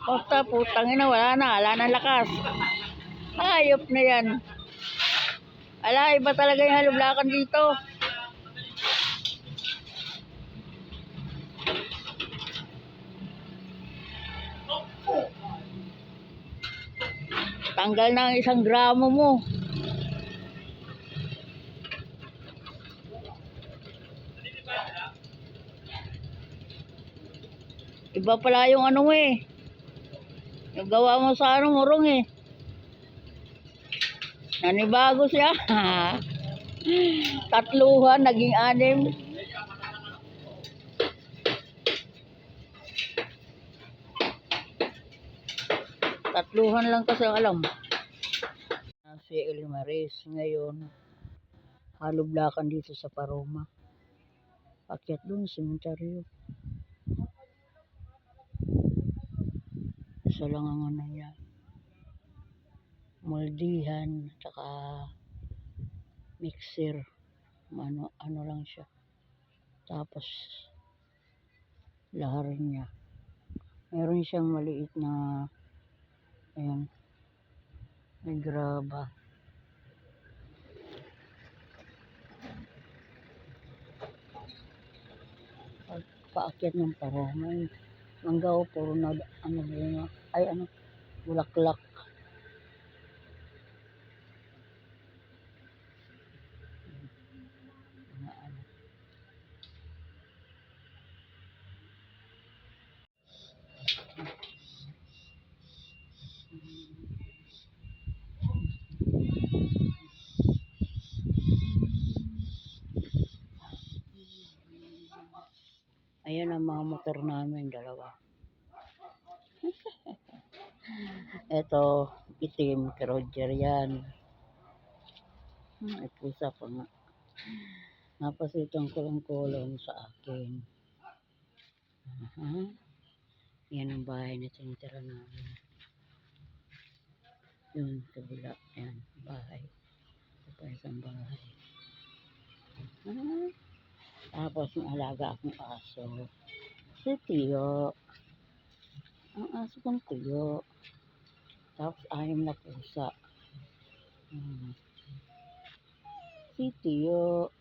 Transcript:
Basta putang ina, wala na lakas. Hayop na yan. Ala, iba talaga yung halublakan dito. Tanggal na ang 1 gramo mo. Iba pala yung ano eh. Yung gawa mo sa ano, murong eh. Nanibago siya. 3, naging 6. Tatluhan lang kasi alam. Si Elimaris ngayon, halublakan dito sa Paroma. Akyat doon, sementeryo. Isa lang ang ano niya. Moldihan, tsaka mixer. Ano lang siya. Tapos, laharin niya. Meron siyang maliit na, ayan, may graba. Paakyat ng Paroma. Manggaw, puro na, bunga. Ay, bulaklak. Ayan ang mga motor namin, 2. Ito, itim, kay Roger yan. Ay, pusa pa nga. Napasitong kulong-kulong sa akin. Yan ang bahay na tinitira namin. Yun, kabila. Yan, bahay. Ito pa isang bahay. Tapos may alaga akong aso. Si Tiyo. Ang aso kong Tiyo. Tapos 6 na pusa. Si Tiyo.